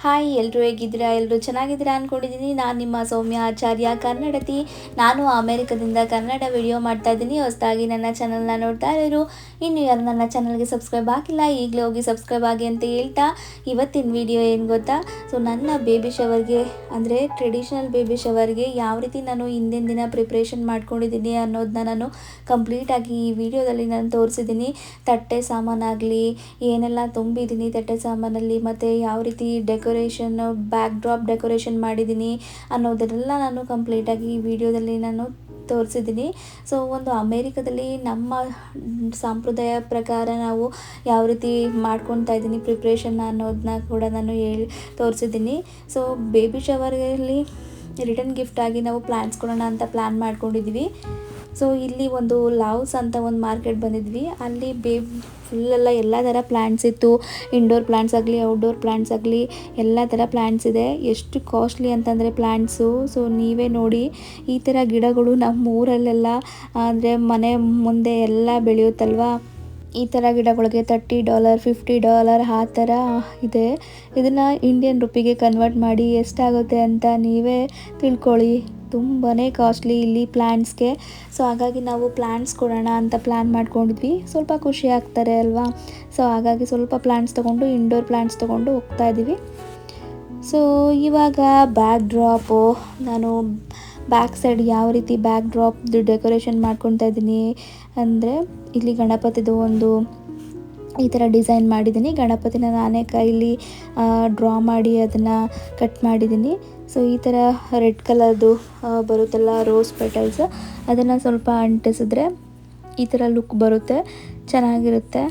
Hi ಎಲ್ಲರೂ ಹೇಗಿದ್ದೀರಾ? ಎಲ್ಲರೂ ಚೆನ್ನಾಗಿದ್ದೀರಾ ಅಂದ್ಕೊಂಡಿದ್ದೀನಿ. ನಾನು ನಿಮ್ಮ ಸೌಮ್ಯ ಆಚಾರ್ಯ ಕನ್ನಡತಿ. ನಾನು ಅಮೇರಿಕದಿಂದ ಕನ್ನಡ ವಿಡಿಯೋ ಮಾಡ್ತಾ ಇದ್ದೀನಿ. ಹೊಸದಾಗಿ ನನ್ನ ಚಾನಲ್ನ ನೋಡ್ತಾ ಇರೋರು ಇನ್ನು ಯಾರು ನನ್ನ ಚಾನಲ್ಗೆ ಸಬ್ಸ್ಕ್ರೈಬ್ ಆಗಿಲ್ಲ ಈಗಲೇ ಹೋಗಿ ಸಬ್ಸ್ಕ್ರೈಬ್ ಆಗಿ ಅಂತ ಹೇಳ್ತಾ ಇವತ್ತಿನ ವಿಡಿಯೋ ಏನು ಗೊತ್ತಾ? ಸೊ ನನ್ನ ಬೇಬಿ ಶವರ್ಗೆ ಅಂದರೆ ಟ್ರೆಡಿಷ್ನಲ್ ಬೇಬಿ ಶವರ್ಗೆ ಯಾವ ರೀತಿ ನಾನು ಹಿಂದಿನ ದಿನ ಪ್ರಿಪ್ರೇಷನ್ ಮಾಡ್ಕೊಂಡಿದ್ದೀನಿ ಅನ್ನೋದನ್ನ ನಾನು ಕಂಪ್ಲೀಟಾಗಿ ಈ ವಿಡಿಯೋದಲ್ಲಿ ನಾನು ತೋರಿಸಿದ್ದೀನಿ. ತಟ್ಟೆ ಸಾಮಾನಾಗಲಿ ಏನೆಲ್ಲ ತುಂಬಿದ್ದೀನಿ ತಟ್ಟೆ ಸಾಮಾನಲ್ಲಿ, ಮತ್ತು ಯಾವ ರೀತಿ ಡೆಕೋರೇಷನ್ ಬ್ಯಾಕ್ ಡ್ರಾಪ್ ಡೆಕೋರೇಷನ್ ಮಾಡಿದ್ದೀನಿ ಅನ್ನೋದನ್ನೆಲ್ಲ ನಾನು ಕಂಪ್ಲೀಟಾಗಿ ಈ ವಿಡಿಯೋದಲ್ಲಿ ನಾನು ತೋರಿಸಿದ್ದೀನಿ. ಸೊ ಒಂದು ಅಮೇರಿಕದಲ್ಲಿ ನಮ್ಮ ಸಂಪ್ರದಾಯ ಪ್ರಕಾರ ನಾವು ಯಾವ ರೀತಿ ಮಾಡ್ಕೊತಾ ಇದ್ದೀನಿ ಪ್ರಿಪ್ರೇಷನ್ನ ಅನ್ನೋದನ್ನ ಕೂಡ ನಾನು ತೋರಿಸಿದ್ದೀನಿ. ಸೊ ಬೇಬಿ ಶವರಲ್ಲಿ ರಿಟರ್ನ್ ಗಿಫ್ಟಾಗಿ ನಾವು ಪ್ಲ್ಯಾನ್ಸ್ ಕೊಡೋಣ ಅಂತ ಪ್ಲ್ಯಾನ್ ಮಾಡ್ಕೊಂಡಿದ್ವಿ. ಸೊ ಇಲ್ಲಿ ಒಂದು ಲಾವ್ಸ್ ಅಂತ ಒಂದು ಮಾರ್ಕೆಟ್ ಬಂದಿದ್ವಿ. ಅಲ್ಲಿ ಫುಲ್ಲೆಲ್ಲ ಎಲ್ಲ ಥರ ಪ್ಲ್ಯಾಂಟ್ಸ್ ಇತ್ತು. ಇಂಡೋರ್ ಪ್ಲ್ಯಾಂಟ್ಸ್ ಆಗಲಿ ಔಟ್ಡೋರ್ ಪ್ಲ್ಯಾಂಟ್ಸ್ ಆಗಲಿ ಎಲ್ಲ ಥರ ಪ್ಲ್ಯಾಂಟ್ಸ್ ಇದೆ. ಎಷ್ಟು ಕಾಸ್ಟ್ಲಿ ಅಂತಂದರೆ ಪ್ಲ್ಯಾಂಟ್ಸು. ಸೊ ನೀವೇ ನೋಡಿ, ಈ ಥರ ಗಿಡಗಳು ನಮ್ಮ ಊರಲ್ಲೆಲ್ಲ ಅಂದರೆ ಮನೆ ಮುಂದೆ ಎಲ್ಲ ಬೆಳೆಯುತ್ತಲ್ವ, ಈ ಥರ ಗಿಡಗಳಿಗೆ $30 $50 ಆ ಥರ ಇದೆ. ಇದನ್ನು ಇಂಡಿಯನ್ ರುಪಿಗೆ ಕನ್ವರ್ಟ್ ಮಾಡಿ ಎಷ್ಟಾಗುತ್ತೆ ಅಂತ ನೀವೇ ತಿಳ್ಕೊಳ್ಳಿ. ತುಂಬಾ ಕಾಸ್ಟ್ಲಿ ಇಲ್ಲಿ ಪ್ಲ್ಯಾಂಟ್ಸ್ಗೆ. ಸೊ ಹಾಗಾಗಿ ನಾವು ಪ್ಲ್ಯಾಂಟ್ಸ್ ಕೊಡೋಣ ಅಂತ ಪ್ಲ್ಯಾನ್ ಮಾಡ್ಕೊಂಡಿದ್ವಿ. ಸ್ವಲ್ಪ ಖುಷಿ ಆಗ್ತಾರೆ ಅಲ್ವಾ. ಸೊ ಹಾಗಾಗಿ ಸ್ವಲ್ಪ ಪ್ಲ್ಯಾಂಟ್ಸ್ ತೊಗೊಂಡು ಇಂಡೋರ್ ಪ್ಲ್ಯಾಂಟ್ಸ್ ತೊಗೊಂಡು ಹೋಗ್ತಾ ಇದ್ದೀವಿ. ಸೊ ಇವಾಗ ಬ್ಯಾಕ್ ಡ್ರಾಪು ನಾನು ಬ್ಯಾಕ್ ಸೈಡ್ ಯಾವ ರೀತಿ ಬ್ಯಾಕ್ ಡ್ರಾಪ್ದು ಡೆಕೋರೇಷನ್ ಮಾಡ್ಕೊತಾ ಇದ್ದೀನಿ ಅಂದರೆ, ಇಲ್ಲಿ ಗಣಪತಿದು ಒಂದು ಈ ಥರ ಡಿಸೈನ್ ಮಾಡಿದ್ದೀನಿ. ಗಣಪತಿನ ನಾನೇ ಕೈಲಿ ಡ್ರಾ ಮಾಡಿ ಅದನ್ನು ಕಟ್ ಮಾಡಿದ್ದೀನಿ. ಸೊ ಈ ಥರ ರೆಡ್ ಕಲರ್ದು ಬರುತ್ತಲ್ಲ ರೋಸ್ ಪೆಟಲ್ಸ್, ಅದನ್ನು ಸ್ವಲ್ಪ ಅಂಟಿಸಿದ್ರೆ ಈ ಥರ ಲುಕ್ ಬರುತ್ತೆ, ಚೆನ್ನಾಗಿರುತ್ತೆ.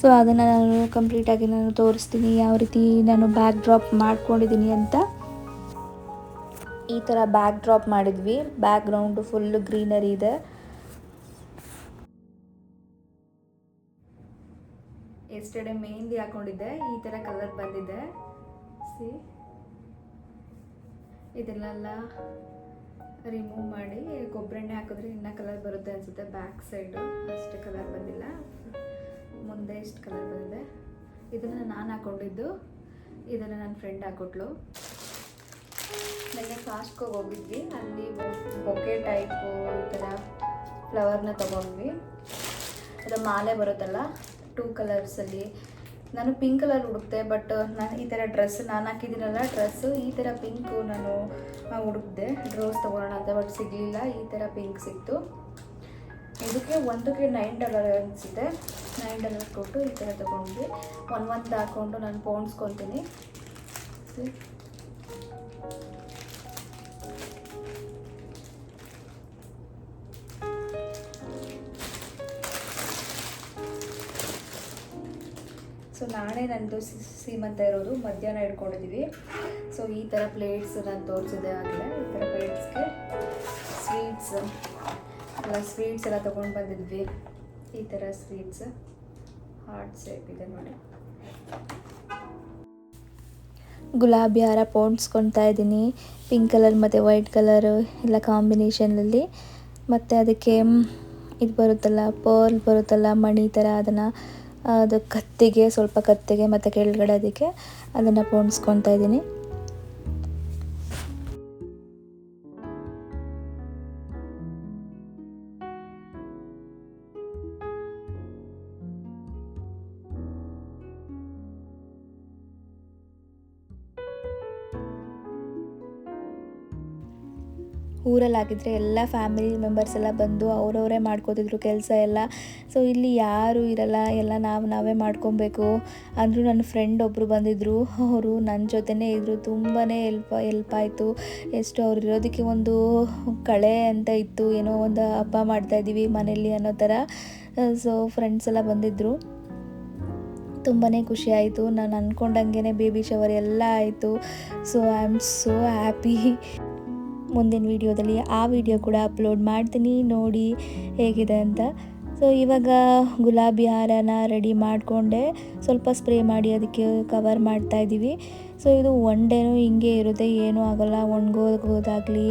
ಸೊ ಅದನ್ನು ನಾನು ಕಂಪ್ಲೀಟಾಗಿ ನಾನು ತೋರಿಸ್ತೀನಿ ಯಾವ ರೀತಿ ನಾನು ಬ್ಯಾಕ್ ಡ್ರಾಪ್ ಮಾಡ್ಕೊಂಡಿದ್ದೀನಿ ಅಂತ. ಈ ಥರ ಬ್ಯಾಕ್ ಡ್ರಾಪ್ ಮಾಡಿದ್ವಿ. ಬ್ಯಾಕ್ ಗ್ರೌಂಡು ಫುಲ್ಲು ಗ್ರೀನರಿ ಇದೆ. ಎಸ್ಟರ್ಡೇ ಮೆಹಂದಿ ಹಾಕೊಂಡಿದ್ದೆ, ಈ ಥರ ಕಲರ್ ಬಂದಿದೆ. ಸಿ ಇದನ್ನೆಲ್ಲ ರಿಮೂವ್ ಮಾಡಿ ಕೊಬ್ಬರಿ ಎಣ್ಣೆ ಹಾಕಿದ್ರೆ ಇನ್ನೂ ಕಲರ್ ಬರುತ್ತೆ ಅನಿಸುತ್ತೆ. ಬ್ಯಾಕ್ ಸೈಡು ಅಷ್ಟು ಕಲರ್ ಬಂದಿಲ್ಲ, ಮುಂದೆ ಇಷ್ಟು ಕಲರ್ ಬಂದಿದೆ. ಇದನ್ನು ನಾನು ಹಾಕ್ಕೊಂಡಿದ್ದು, ಇದನ್ನು ನನ್ನ ಫ್ರೆಂಡ್ ಹಾಕ್ಕೊಟ್ಲು. ನನಗೆ ಕಾಸ್ಟ್ಕೋಗೆ ಹೋಗಿದ್ವಿ, ಅಲ್ಲಿ ಬೊಕೆ ಟೈಪು ಈ ಥರ ಫ್ಲವರ್ನ ತೊಗೊಂಡ್ವಿ. ಅದು ಮಾಲೆ ಬರುತ್ತಲ್ಲ 2 ಕಲರ್ಸಲ್ಲಿ. ನಾನು ಪಿಂಕ್ ಕಲರ್ ಹುಡುಕ್ತೆ, ಬಟ್ ನಾನು ಈ ಥರ ಡ್ರೆಸ್ ನಾನು ಹಾಕಿದ್ದೀನಲ್ಲ ಡ್ರೆಸ್ಸು ಈ ಥರ ಪಿಂಕು ನಾನು ಹುಡುಕ್ದೆ ರೋಸ್ ತೊಗೊಳ್ಳೋಣ ಅಂತ, ಬಟ್ ಸಿಗಲಿಲ್ಲ. ಈ ಥರ ಪಿಂಕ್ ಸಿಕ್ತು. ಇದಕ್ಕೆ ಒಂದಕ್ಕೆ $9 ಅನಿಸುತ್ತೆ. $9 ಕೊಟ್ಟು ಈ ಥರ ತೊಗೊಂಡ್ವಿ. ಒಂದು ಹಾಕ್ಕೊಂಡು ನಾನು ಪೋಣಿಸ್ಕೊತೀನಿ. ಸೊ ನಾಳೆ ನನ್ನದು ಸೀಮಂತ ಇರೋದು, ಮಧ್ಯಾಹ್ನ ಇಟ್ಕೊಂಡಿದ್ದೀವಿ. ಸೊ ಈ ಥರ ಪ್ಲೇಟ್ಸ್ ನಾನು ತೋರಿಸಿದೆ ಆಗಲೇ. ಈ ಥರ ಪ್ಲೇಟ್ಸ್ಗೆ ಸ್ವೀಟ್ಸ್ ಎಲ್ಲ ತೊಗೊಂಡು ಬಂದಿದ್ವಿ. ಈ ಥರ ಸ್ವೀಟ್ಸ್ ಹಾರ್ಟ್ ಶೇಪ್ ಇದೆ ನೋಡಿ. ಗುಲಾಬಿ ಹಾರ ಪೋಣಿಸ್ಕೊತಾ ಇದ್ದೀನಿ, ಪಿಂಕ್ ಕಲರ್ ಮತ್ತು ವೈಟ್ ಕಲರು ಎಲ್ಲ ಕಾಂಬಿನೇಷನಲ್ಲಿ. ಮತ್ತು ಅದಕ್ಕೆ ಇದು ಬರುತ್ತಲ್ಲ ಪರ್ಲ್ ಬರುತ್ತಲ್ಲ ಮಣಿ ಥರ, ಅದನ್ನು ಅದು ಕತ್ತಿಗೆ ಸ್ವಲ್ಪ ಕತ್ತಿಗೆ ಮತ್ತು ಕೆಳಗಡೆ ಅದಕ್ಕೆ ಅದನ್ನು ಪೋಣಿಸ್ಕೊತಾ ಇದ್ದೀನಿ. ಊರಲ್ಲಾಗಿದ್ದರೆ ಎಲ್ಲ ಫ್ಯಾಮಿಲಿ ಮೆಂಬರ್ಸ್ ಎಲ್ಲ ಬಂದು ಅವರವರೇ ಮಾಡ್ಕೋತಿದ್ರು ಕೆಲಸ ಎಲ್ಲ. ಸೊ ಇಲ್ಲಿ ಯಾರೂ ಇರಲ್ಲ, ಎಲ್ಲ ನಾವೇ ಮಾಡ್ಕೊಬೇಕು. ಅಂದರೂ ನನ್ನ ಫ್ರೆಂಡ್ ಒಬ್ಬರು ಬಂದಿದ್ದರು, ಅವರು ನನ್ನ ಜೊತೆನೇ ಇದ್ದರು. ತುಂಬಾ ಹೆಲ್ಪ್ ಆಯಿತು. ಎಷ್ಟು ಅವ್ರು ಇರೋದಕ್ಕೆ ಒಂದು ಕಳೆ ಅಂತ ಇತ್ತು, ಏನೋ ಒಂದು ಹಬ್ಬ ಮಾಡ್ತಾಯಿದ್ದೀವಿ ಮನೇಲಿ ಅನ್ನೋ ಥರ. ಸೊ ಫ್ರೆಂಡ್ಸ್ ಎಲ್ಲ ಬಂದಿದ್ದರು, ತುಂಬಾ ಖುಷಿ ಆಯಿತು. ನಾನು ಅಂದ್ಕೊಂಡಂಗೆ ಬೇಬಿ ಶವರ್ ಎಲ್ಲ ಆಯಿತು. So I am so happy. ಮುಂದಿನ ವೀಡಿಯೋದಲ್ಲಿ ಆ ವಿಡಿಯೋ ಕೂಡ ಅಪ್ಲೋಡ್ ಮಾಡ್ತೀನಿ, ನೋಡಿ ಹೇಗಿದೆ ಅಂತ. ಸೊ ಇವಾಗ ಗುಲಾಬಿ ಹಾರನ ರೆಡಿ ಮಾಡಿಕೊಂಡೆ, ಸ್ವಲ್ಪ ಸ್ಪ್ರೇ ಮಾಡಿ ಅದಕ್ಕೆ ಕವರ್ ಮಾಡ್ತಾಯಿದ್ದೀವಿ. ಸೊ ಇದು ಒನ್ ಡೇನೂ ಹಿಂಗೆ ಇರುತ್ತೆ, ಏನೂ ಆಗೋಲ್ಲ, ಒಣಗೋಗೋದಾಗಲಿ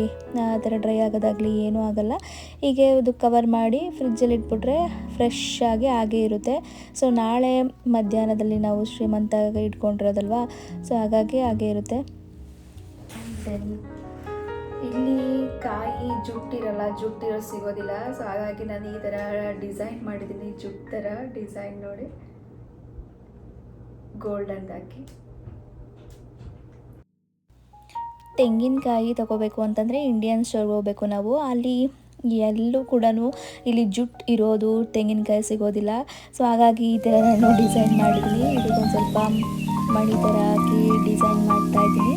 ಆ ಥರ ಡ್ರೈ ಆಗೋದಾಗಲಿ ಏನೂ ಆಗೋಲ್ಲ. ಹೀಗೆ ಅದು ಕವರ್ ಮಾಡಿ ಫ್ರಿಜ್ಜಲ್ಲಿ ಇಟ್ಬಿಟ್ರೆ ಫ್ರೆಶ್ ಆಗಿ ಹಾಗೇ ಇರುತ್ತೆ. ಸೊ ನಾಳೆ ಮಧ್ಯಾಹ್ನದಲ್ಲಿ ನಾವು ಶ್ರೀಮಂತ ಇಟ್ಕೊಂಡಿರೋದಲ್ವ, ಸೊ ಹಾಗಾಗಿ ಹಾಗೇ ಇರುತ್ತೆ. ಇಲ್ಲಿ ಕಾಯಿ ಜುಟ್ಟಿರಲ್ಲ, ಜುಟ್ಟಿರೋ ಸಿಗೋದಿಲ್ಲ. ಸೊ ಹಾಗಾಗಿ ನಾನು ಈ ಥರ ಡಿಸೈನ್ ಮಾಡಿದ್ದೀನಿ, ಜುಟ್ಟು ಥರ ಡಿಸೈನ್ ನೋಡಿ, ಗೋಲ್ಡನ್ ಹಾಕಿ. ತೆಂಗಿನಕಾಯಿ ತೊಗೋಬೇಕು ಅಂತಂದರೆ ಇಂಡಿಯನ್ ಸ್ಟೋರ್ಗೆ ಹೋಗ್ಬೇಕು ನಾವು. ಅಲ್ಲಿ ಎಲ್ಲೂ ಕೂಡ ಇಲ್ಲಿ ಜುಟ್ಟು ಇರೋದು ತೆಂಗಿನಕಾಯಿ ಸಿಗೋದಿಲ್ಲ. ಸೊ ಹಾಗಾಗಿ ಈ ಥರ ನಾನು ಡಿಸೈನ್ ಮಾಡಿದ್ದೀನಿ. ಇದಕ್ಕೊಂದು ಸ್ವಲ್ಪ ಮಣಿ ಥರ ಹಾಕಿ ಡಿಸೈನ್ ಮಾಡ್ತಾಯಿದ್ದೀನಿ.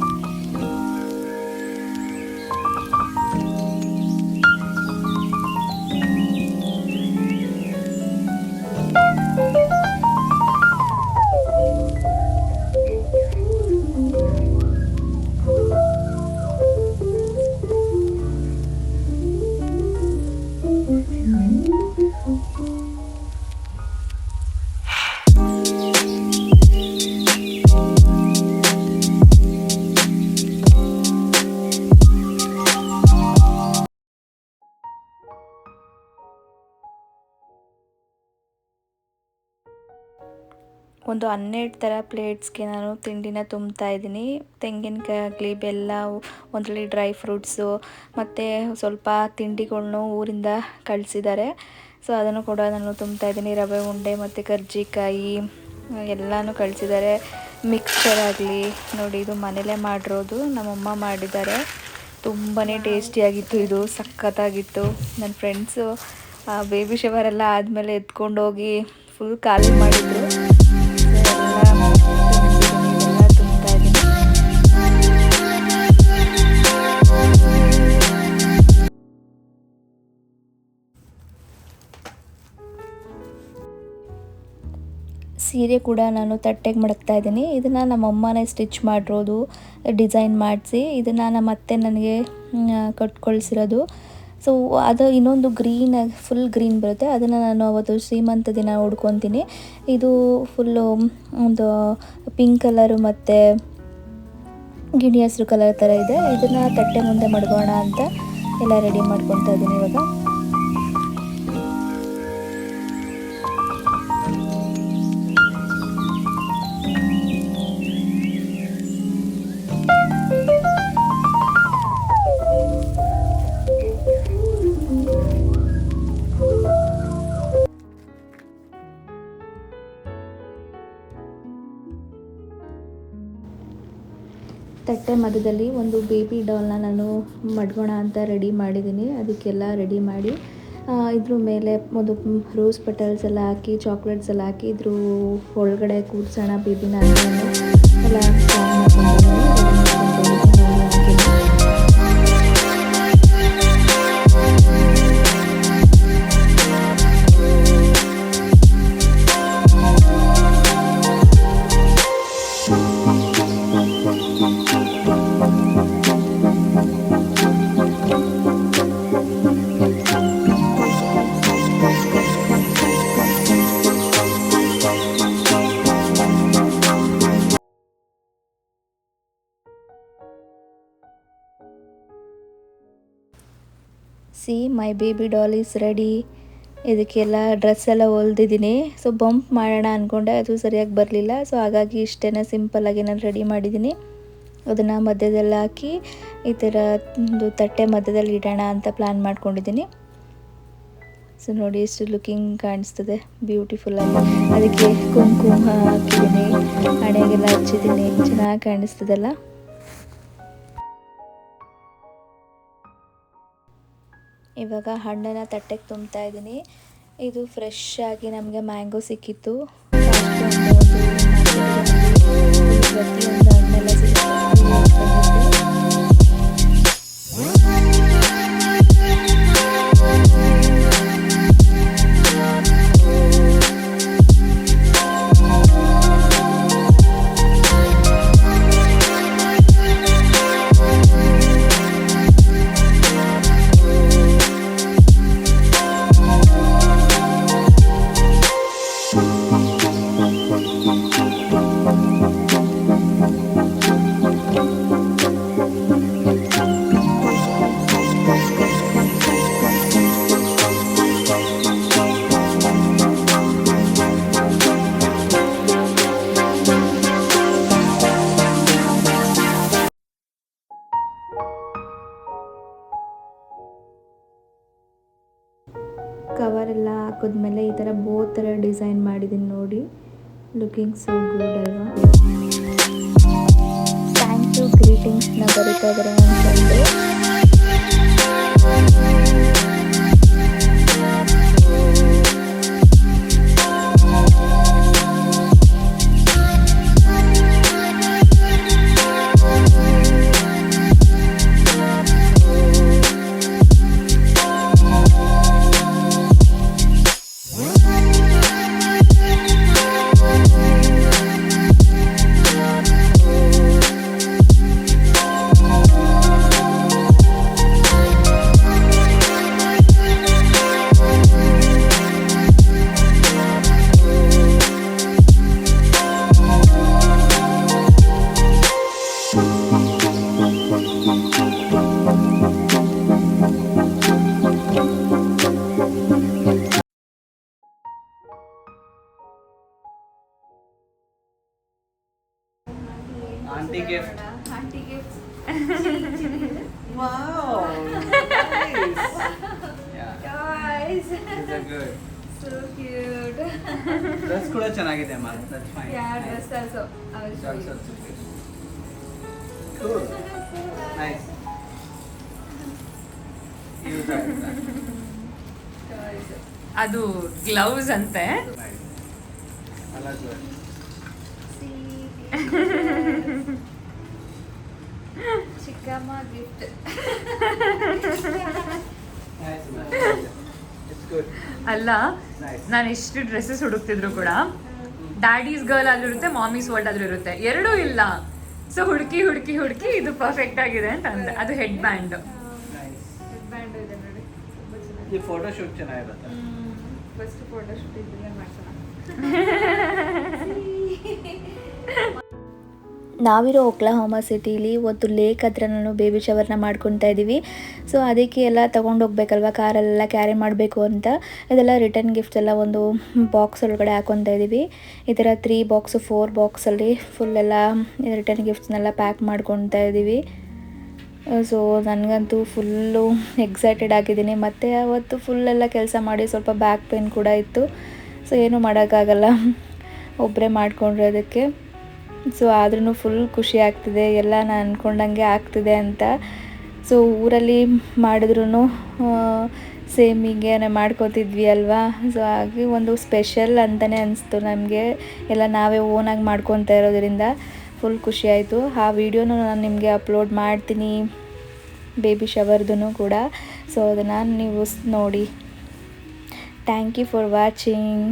ಒಂದು 12 ಥರ ಪ್ಲೇಟ್ಸ್ಗೆ ನಾನು ತಿಂಡಿನ ತುಂಬ್ತಾ ಇದ್ದೀನಿ. ತೆಂಗಿನಕಾಯಿ ಆಗಲಿ, ಬೆಲ್ಲ, ಒಂದ್ರಲ್ಲಿ ಡ್ರೈ ಫ್ರೂಟ್ಸು ಮತ್ತು ಸ್ವಲ್ಪ ತಿಂಡಿಗಳ್ನು ಊರಿಂದ ಕಳಿಸಿದ್ದಾರೆ. ಸೊ ಅದನ್ನು ಕೂಡ ನಾನು ತುಂಬ್ತಾ ಇದ್ದೀನಿ. ರವೆ ಉಂಡೆ ಮತ್ತು ಕರ್ಜಿಕಾಯಿ ಎಲ್ಲನೂ ಕಳಿಸಿದ್ದಾರೆ. ಮಿಕ್ಸ್ಚರ್ ಆಗಲಿ ನೋಡಿ, ಇದು ಮನೇಲೇ ಮಾಡಿರೋದು, ನಮ್ಮಮ್ಮ ಮಾಡಿದ್ದಾರೆ. ತುಂಬಾ ಟೇಸ್ಟಿಯಾಗಿತ್ತು, ಇದು ಸಖತ್ತಾಗಿತ್ತು. ನನ್ನ ಫ್ರೆಂಡ್ಸು ಬೇಬಿ ಶವರೆಲ್ಲ ಆದಮೇಲೆ ಎತ್ಕೊಂಡೋಗಿ ಫುಲ್ ಖಾಲಿ ಮಾಡಿದರು. ಸೀರೆ ಕೂಡ ನಾನು ತಟ್ಟೆಗೆ ಮಡಗ್ತಾ ಇದ್ದೀನಿ. ಇದನ್ನು ನಮ್ಮಮ್ಮನೇ ಸ್ಟಿಚ್ ಮಾಡಿರೋದು, ಡಿಸೈನ್ ಮಾಡಿಸಿ ಇದನ್ನು ನಮ್ಮ ಅತ್ತೆ ನನಗೆ ಕಟ್ಕೊಳ್ಸಿರೋದು. ಸೊ ಅದು ಇನ್ನೊಂದು ಗ್ರೀನ್, ಫುಲ್ ಗ್ರೀನ್ ಬರುತ್ತೆ, ಅದನ್ನು ನಾನು ಅವತ್ತು ಶ್ರೀಮಂತ ದಿನ ಉಡ್ಕೊತೀನಿ. ಇದು ಫುಲ್ಲು ಒಂದು ಪಿಂಕ್ ಕಲರು ಮತ್ತು ಗಿಣಿ ಹಸಿರು ಕಲರ್ ಥರ ಇದೆ. ಇದನ್ನು ತಟ್ಟೆ ಮುಂದೆ ಮಡಗೋಣ ಅಂತ ಎಲ್ಲ ರೆಡಿ ಮಾಡ್ಕೊತಾ ಇದ್ದೀನಿ ಇವಾಗ. ತಟ್ಟೆ ಮಧ್ಯದಲ್ಲಿ ಒಂದು ಬೇಬಿ ಡಾಲ್ನ ನಾನು ಮಡ್ಗೋಣ ಅಂತ ರೆಡಿ ಮಾಡಿದ್ದೀನಿ. ಅದಕ್ಕೆಲ್ಲ ರೆಡಿ ಮಾಡಿ ಇದ್ರ ಮೇಲೆ ಒಂದು ರೋಸ್ ಪೆಟಲ್ಸ್ ಎಲ್ಲ ಹಾಕಿ, ಚಾಕ್ಲೇಟ್ಸ್ ಎಲ್ಲ ಹಾಕಿ ಇದ್ರ ಒಳಗಡೆ ಕೂರ್ಸೋಣ ಬೇಬಿನ ಅಂತ ಎಲ್ಲ see my baby doll is ready. ಇದಕ್ಕೆಲ್ಲ ಡ್ರೆಸ್ ಎಲ್ಲ ಹೊಲ್ದಿದ್ದೀನಿ. ಸೊ ಬಂಪ್ ಮಾಡೋಣ ಅಂದ್ಕೊಂಡೆ, ಅದು ಸರಿಯಾಗಿ ಬರಲಿಲ್ಲ. ಸೊ ಹಾಗಾಗಿ ಇಷ್ಟೇ ಸಿಂಪಲ್ಲಾಗಿ ನಾನು ರೆಡಿ ಮಾಡಿದ್ದೀನಿ. ಅದನ್ನು ಮಧ್ಯದಲ್ಲಿ ಹಾಕಿ ಈ ಥರ ಒಂದು ತಟ್ಟೆ ಮಧ್ಯದಲ್ಲಿ ಇಡೋಣ ಅಂತ ಪ್ಲ್ಯಾನ್ ಮಾಡ್ಕೊಂಡಿದ್ದೀನಿ. ಸೊ ನೋಡಿ ಎಷ್ಟು ಲುಕಿಂಗ್ ಕಾಣಿಸ್ತದೆ, ಬ್ಯೂಟಿಫುಲ್ಲಾಗಿ. ಅದಕ್ಕೆ ಕುಂಕುಮ ಹಾಕಿದ್ದೀನಿ, ಹಣೆಗೆಲ್ಲ ಹಚ್ಚಿದ್ದೀನಿ, ಚೆನ್ನಾಗಿ ಕಾಣಿಸ್ತದಲ್ಲ. ಇವಾಗ ಹಣ್ಣನ್ನು ತಟ್ಟೆಗೆ ತುಂಬ್ತಾ ಇದ್ದೀನಿ. ಇದು ಫ್ರೆಶ್ ಆಗಿ ನಮಗೆ ಮ್ಯಾಂಗೋ ಸಿಕ್ಕಿತ್ತು. ಪ್ರತಿಯೊಂದು ಹಣ್ಣೆಲ್ಲ ಕವರೆಲ್ಲ ಹಾಕಿದ್ಮೇಲೆ ಈ ಥರ ಬೋ ಥರ ಡಿಸೈನ್ ಮಾಡಿದ್ದೀನಿ ನೋಡಿ. ಲುಕಿಂಗ್ ಸೋ ಗುಡ್ ಅಲ್ವಾ. ಥ್ಯಾಂಕ್ ಯು ಗ್ರೀಟಿಂಗ್ಸ್ನ ಬರೀತಾ ಇದ್ದಾರೆ ನನ್ನ friend. Auntie gift. Auntie gift. Wow. Nice. Yeah. Guys. These are good. So cute. Dress kuda ಚೆನ್ನಾಗಿದೆ ಅಮ್ಮ. That's fine. Yeah, Nice. dress also. I will show Dress you. also good. Cool. Nice. Use that. Guys. ಅದು gloves ಅಂತೆ. Nice. I like that. See. Chikkama gift. Nice. Nice. It's good. ಅಲ್ಲ Nice. ನಾನು ಎಷ್ಟು dresses ಹುಡುಕ್ತಿದ್ರು ಕೂಡ daddies girl ಆದ್ರೂ ಇರುತ್ತೆ, ಮಾಮೀಸ್ world ಆದ್ರೂ ಇರುತ್ತೆ, ಎರಡೂ ಇಲ್ಲ. ಸೊ ಹುಡುಕಿ ಹುಡುಕಿ ಹುಡುಕಿ ಇದು ಪರ್ಫೆಕ್ಟ್ ಆಗಿದೆ ಅಂತ ಅಂದೆ. ಅದು ಹೆಡ್ ಬ್ಯಾಂಡ್. Nice. Headband ಇದೆ ನೋಡಿ. ತುಂಬಾ ಚೆನ್ನಾಗಿದೆ. ಈ ಫೋಟೋ ಶೂಟ್ ಚೆನ್ನಾಗಿರುತ್ತೆ. ಫಸ್ಟ್ ಫೋಟೋ ಶೂಟ್ ಇದ್ದಿಲ್ಲ ಮಾಡ್ಸೋಣ. ನಾವಿರೋ ಒಕ್ಲಹೋಮಾ ಸಿಟಿಲಿ ಒಂದು ಲೇಕ್ ಹತ್ರ ನಾನು ಬೇಬಿ ಶವರ್ನ ಮಾಡ್ಕೊತಾ ಇದ್ದೀವಿ. ಸೊ ಅದಕ್ಕೆ ಎಲ್ಲ ತೊಗೊಂಡೋಗ್ಬೇಕಲ್ವ, ಕಾರಲ್ಲೆಲ್ಲ ಕ್ಯಾರಿ ಮಾಡಬೇಕು ಅಂತ ಇದೆಲ್ಲ ರಿಟರ್ನ್ ಗಿಫ್ಟ್ಸ್ ಎಲ್ಲ ಒಂದು ಬಾಕ್ಸ್ ಒಳಗಡೆ ಹಾಕ್ಕೊತಾ ಇದ್ದೀವಿ. ಈ ಥರ 3 ಬಾಕ್ಸು 4 ಬಾಕ್ಸಲ್ಲಿ ಫುಲ್ಲೆಲ್ಲ ರಿಟರ್ನ್ ಗಿಫ್ಟ್ಸ್ನೆಲ್ಲ ಪ್ಯಾಕ್ ಮಾಡ್ಕೊತಾ ಇದ್ದೀವಿ. ಸೊ ನನಗಂತೂ ಫುಲ್ಲು ಎಕ್ಸೈಟೆಡ್ ಆಗಿದ್ದೀನಿ. ಮತ್ತು ಅವತ್ತು ಫುಲ್ಲೆಲ್ಲ ಕೆಲಸ ಮಾಡಿ ಸ್ವಲ್ಪ ಬ್ಯಾಕ್ ಪೇನ್ ಕೂಡ ಇತ್ತು. ಸೊ ಏನೂ ಮಾಡೋಕ್ಕಾಗಲ್ಲ, ಒಬ್ಬರೇ ಮಾಡ್ಕೊಂಡಿರೋದಕ್ಕೆ. ಸೊ ಆದ್ರೂ ಫುಲ್ ಖುಷಿ ಆಗ್ತಿದೆ, ಎಲ್ಲ ನಾನು ಅಂದ್ಕೊಂಡಂಗೆ ಆಗ್ತಿದೆ ಅಂತ. ಸೊ ಊರಲ್ಲಿ ಮಾಡಿದ್ರೂ ಸೇಮ್ ಹೀಗೆ ಮಾಡ್ಕೋತಿದ್ವಿ ಅಲ್ವಾ. ಸೊ ಹಾಗೆ ಒಂದು ಸ್ಪೆಷಲ್ ಅಂತಲೇ ಅನಿಸ್ತು ನಮಗೆ. ಎಲ್ಲ ನಾವೇ ಓನಾಗಿ ಮಾಡ್ಕೊತಾ ಇರೋದ್ರಿಂದ ಫುಲ್ ಖುಷಿ ಆಯಿತು. ಆ ವಿಡಿಯೋನೂ ನಾನು ನಿಮಗೆ ಅಪ್ಲೋಡ್ ಮಾಡ್ತೀನಿ, ಬೇಬಿ ಶವರ್ದು ಕೂಡ. ಸೊ ಅದನ್ನು ನೀವು ನೋಡಿ. Thank you for watching.